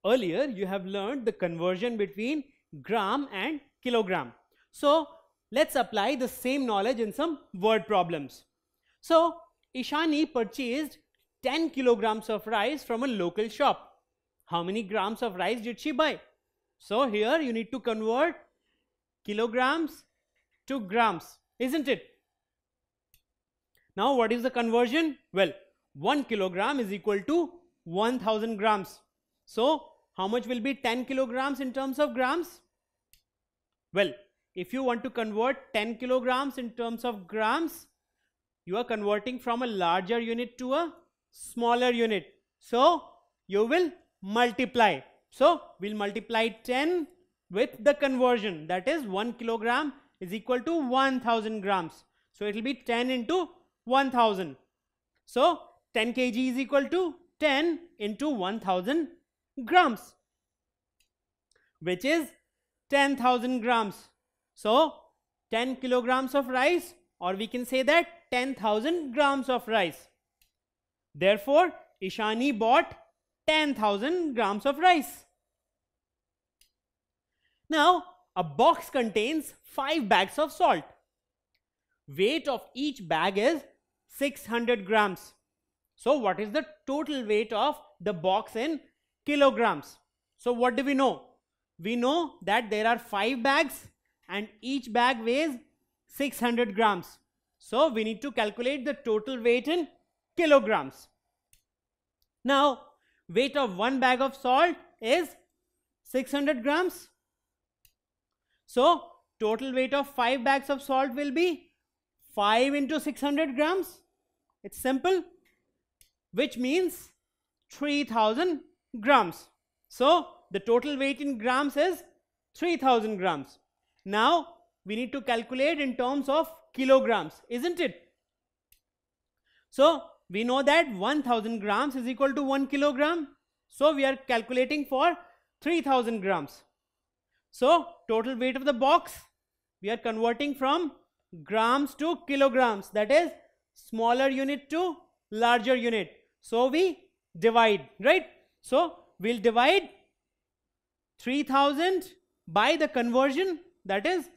Earlier, you have learned the conversion between gram and kilogram. So, let's apply the same knowledge in some word problems. So, Ishani purchased 10 kilograms of rice from a local shop. How many grams of rice did she buy? So, here you need to convert kilograms to grams, isn't it? Now, what is the conversion? Well, 1 kilogram is equal to 1000 grams. So, how much will be 10 kilograms in terms of grams? Well, if you want to convert 10 kilograms in terms of grams, you are converting from a larger unit to a smaller unit. So, you will multiply. So, we'll multiply 10 with the conversion, that is 1 kilogram is equal to 1000 grams. So, it will be 10 into 1000. So, 10 kg is equal to 10 into 1000 grams, which is 10,000 grams. So, 10 kilograms of rice, or we can say that 10,000 grams of rice. Therefore, Ishani bought 10,000 grams of rice. Now, a box contains 5 bags of salt. Weight of each bag is 600 grams. So, what is the total weight of the box in kilograms? So, what do we know? We know that there are 5 bags and each bag weighs 600 grams. So, we need to calculate the total weight in kilograms. Now, weight of one bag of salt is 600 grams. So, total weight of 5 bags of salt will be 5 into 600 grams. It's simple, which means 3000 grams. So, the total weight in grams is 3000 grams. Now, we need to calculate in terms of kilograms, isn't it? So, we know that 1000 grams is equal to 1 kilogram. So, we are calculating for 3000 grams. So, total weight of the box, we are converting from grams to kilograms, that is smaller unit to larger unit. So, we divide, right? So, we will divide 3000 by the conversion, that is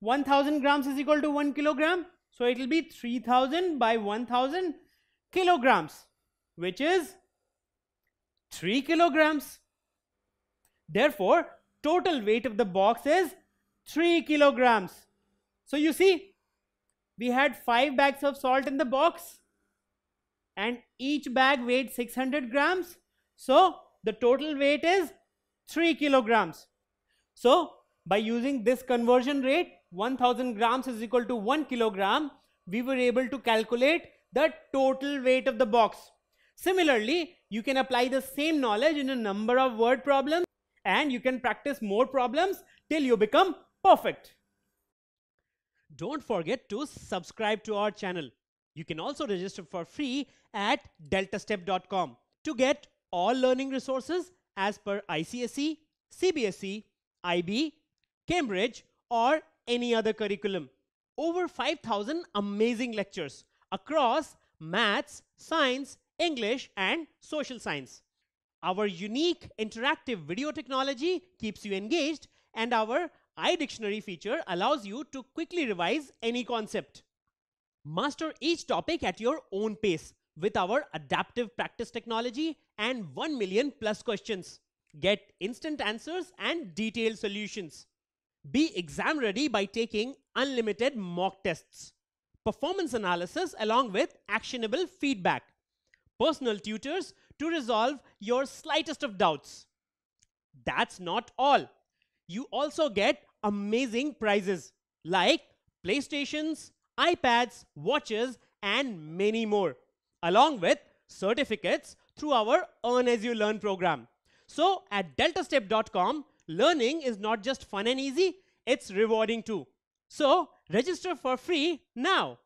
1000 grams is equal to 1 kilogram. So, it will be 3000 by 1000 kilograms, which is 3 kilograms. Therefore, total weight of the box is 3 kilograms. So, you see, we had 5 bags of salt in the box and each bag weighed 600 grams. So, the total weight is 3 kilograms. So, by using this conversion rate, 1000 grams is equal to 1 kilogram, we were able to calculate the total weight of the box. Similarly, you can apply the same knowledge in a number of word problems and you can practice more problems till you become perfect. Don't forget to subscribe to our channel. You can also register for free at deltastep.com to get all learning resources as per ICSE, CBSE, IB, Cambridge or any other curriculum. Over 5,000 amazing lectures across maths, science, English and social science. Our unique interactive video technology keeps you engaged and our iDictionary feature allows you to quickly revise any concept. Master each topic at your own pace with our adaptive practice technology and 1 million plus questions. Get instant answers and detailed solutions. Be exam ready by taking unlimited mock tests, performance analysis along with actionable feedback, personal tutors to resolve your slightest of doubts. That's not all. You also get amazing prizes like PlayStations, iPads, watches and many more, along with certificates through our Earn As You Learn program. So at deltastep.com, learning is not just fun and easy, it's rewarding too. So register for free now.